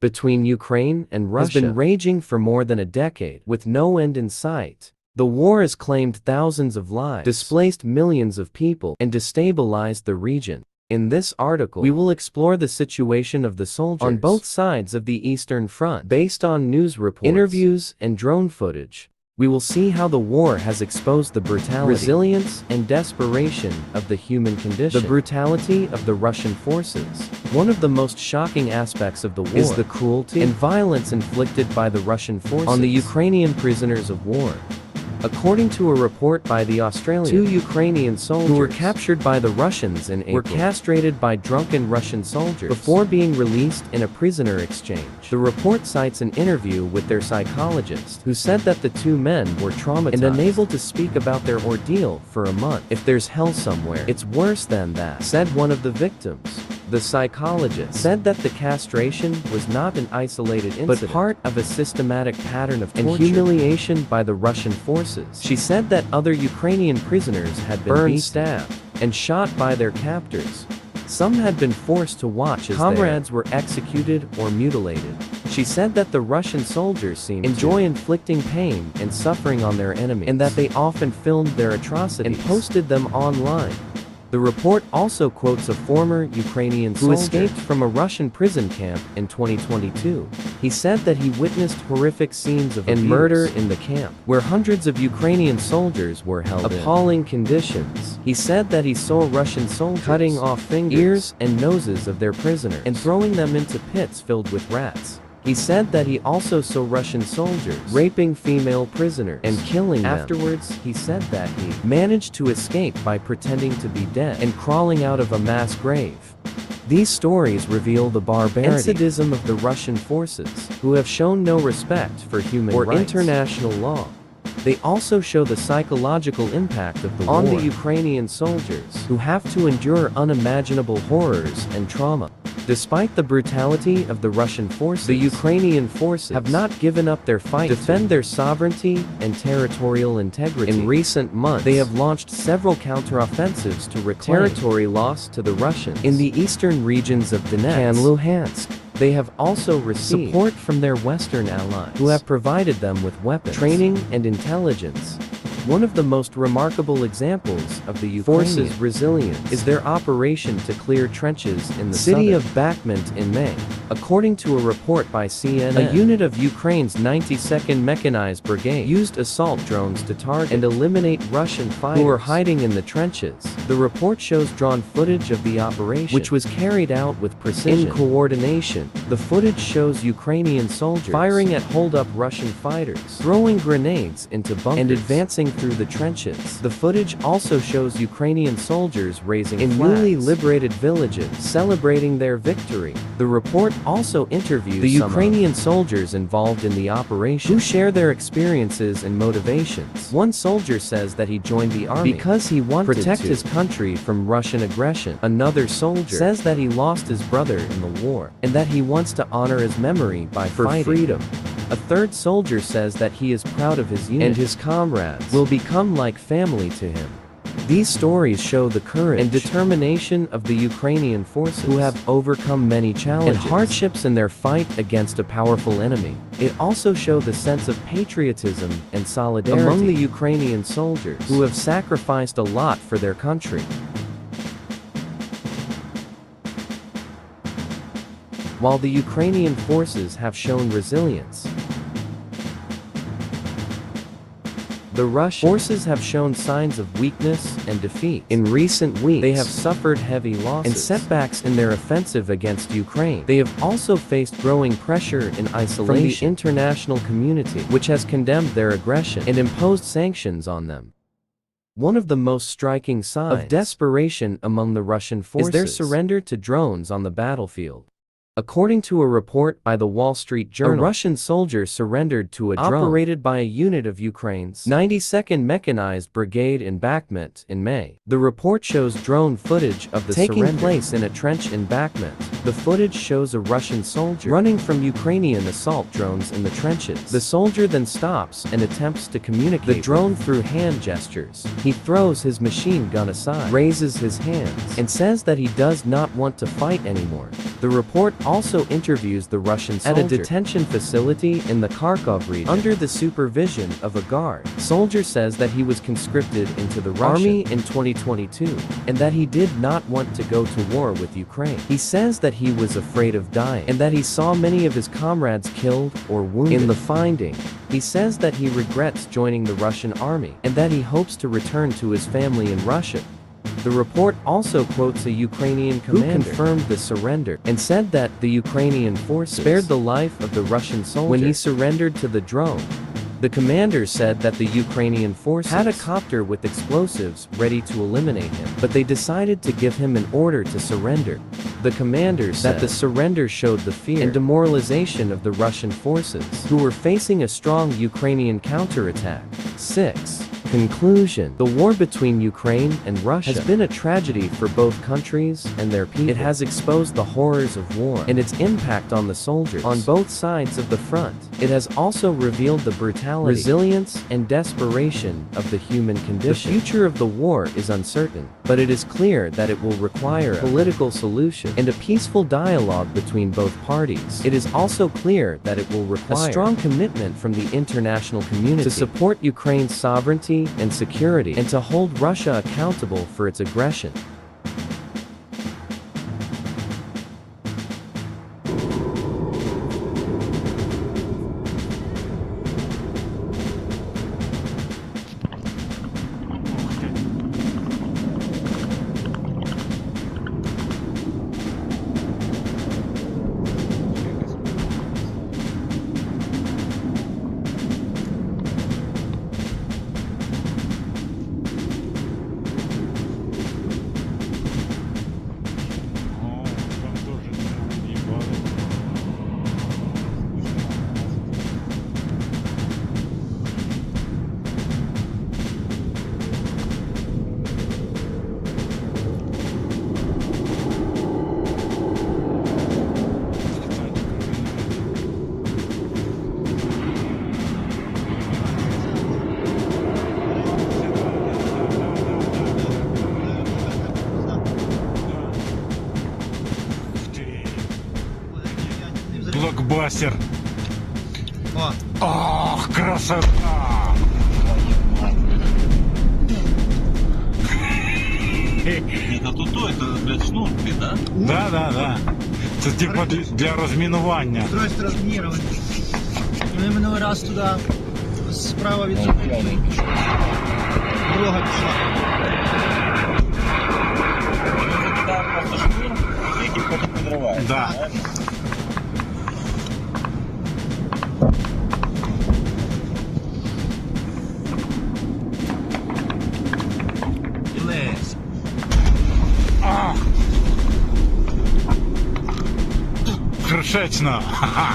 between Ukraine and Russia has been raging for more than a decade, with no end in sight. The war has claimed thousands of lives, displaced millions of people, and destabilized the region. In this article, we will explore the situation of the soldiers on both sides of the Eastern Front. Based on news reports, interviews, and drone footage, we will see how the war has exposed the brutality, resilience, and desperation of the human condition. The brutality of the Russian forces. One of the most shocking aspects of the war is the cruelty and violence inflicted by the Russian forces on the Ukrainian prisoners of war. According to a report by the Australian, 2 Ukrainian soldiers who were captured by the Russians in April were castrated by drunken Russian soldiers before being released in a prisoner exchange. The report cites an interview with their psychologist, who said that the 2 men were traumatized and unable to speak about their ordeal for a month. "If there's hell somewhere, it's worse than that," said one of the victims. The psychologist said that the castration was not an isolated incident, but part of a systematic pattern of torture and humiliation by the Russian forces. She said that other Ukrainian prisoners had been burned, stabbed, and shot by their captors. Some had been forced to watch as comrades were executed or mutilated. She said that the Russian soldiers seemed to enjoy inflicting pain and suffering on their enemies, and that they often filmed their atrocities and posted them online. The report also quotes a former Ukrainian soldier who escaped from a Russian prison camp in 2022. He said that he witnessed horrific scenes of abuse and murder in the camp, where hundreds of Ukrainian soldiers were held in appalling conditions. He said that he saw Russian soldiers cutting off fingers, ears, and noses of their prisoners and throwing them into pits filled with rats. He said that he also saw Russian soldiers raping female prisoners and killing them. Afterwards, he said that he managed to escape by pretending to be dead and crawling out of a mass grave. These stories reveal the barbarity and sadism of the Russian forces, who have shown no respect for human rights or international law. They also show the psychological impact of the war on the Ukrainian soldiers, who have to endure unimaginable horrors and trauma. Despite the brutality of the Russian forces, the Ukrainian forces have not given up their fight to defend their sovereignty and territorial integrity. In recent months, they have launched several counteroffensives to reclaim territory lost to the Russians in the eastern regions of Donetsk and Luhansk. They have also received support from their Western allies, who have provided them with weapons, training, and intelligence. One of the most remarkable examples of the Ukrainian forces' resilience is their operation to clear trenches in the city of Bakhmut in May. According to a report by CNN, a unit of Ukraine's 92nd Mechanized Brigade used assault drones to target and eliminate Russian fighters who were hiding in the trenches. The report shows drone footage of the operation, which was carried out with precision and coordination. The footage shows Ukrainian soldiers firing at hold-up Russian fighters, throwing grenades into bunkers, and advancing through the trenches. The footage also shows Ukrainian soldiers raising flags in newly liberated villages, celebrating their victory. The report also interviews the Ukrainian soldiers involved in the operation, who share their experiences and motivations. One soldier says that he joined the army because he wanted to protect his country from Russian aggression. Another soldier says that he lost his brother in the war, and that he wants to honor his memory by fighting for freedom. A third soldier says that he is proud of his unit, and his comrades will become like family to him. These stories show the courage and determination of the Ukrainian forces, who have overcome many challenges and hardships in their fight against a powerful enemy. It also shows the sense of patriotism and solidarity among the Ukrainian soldiers, who have sacrificed a lot for their country. While the Ukrainian forces have shown resilience, the Russian forces have shown signs of weakness and defeat. In recent weeks, they have suffered heavy losses and setbacks in their offensive against Ukraine. They have also faced growing pressure and isolation from the international community, which has condemned their aggression and imposed sanctions on them. One of the most striking signs of desperation among the Russian forces is their surrender to drones on the battlefield. According to a report by the Wall Street Journal, a Russian soldier surrendered to a drone operated by a unit of Ukraine's 92nd Mechanized Brigade in Bakhmut in May. The report shows drone footage of the taking place in a trench in Bakhmut. The footage shows a Russian soldier running from Ukrainian assault drones in the trenches. The soldier then stops and attempts to communicate the drone through hand gestures. He throws his machine gun aside, raises his hands, and says that he does not want to fight anymore. The report also interviews the Russian soldier at a detention facility in the Kharkov region under the supervision of a guard. Soldier says that he was conscripted into the Russian army in 2022 and that he did not want to go to war with Ukraine. He says that he was afraid of dying and that he saw many of his comrades killed or wounded. In the finding, he says that he regrets joining the Russian army and that he hopes to return to his family in Russia. The report also quotes a Ukrainian commander who confirmed the surrender and said that the Ukrainian forces spared the life of the Russian soldier when he surrendered to the drone. The commander said that the Ukrainian forces had a copter with explosives ready to eliminate him, but they decided to give him an order to surrender. The commander said that the surrender showed the fear and demoralization of the Russian forces, who were facing a strong Ukrainian counterattack. 6. Conclusion. The war between Ukraine and Russia has been a tragedy for both countries and their people. It has exposed the horrors of war and its impact on the soldiers on both sides of the front. It has also revealed the brutality, resilience, and desperation of the human condition. The future of the war is uncertain, but it is clear that it will require a political solution and a peaceful dialogue between both parties. It is also clear that it will require a strong commitment from the international community to support Ukraine's sovereignty and security and to hold Russia accountable for its aggression. Блокбастер. Ох, красота! Это тут, это, блядь, шнурки, да? Да. Це типа для розмінування. Устройство розмінування. Ми минулий раз туди справа від зупинки пішов. Дорога пішла. Вони закидають просто шнур, який потім підриває. Да. Кришечно. Ха-ха.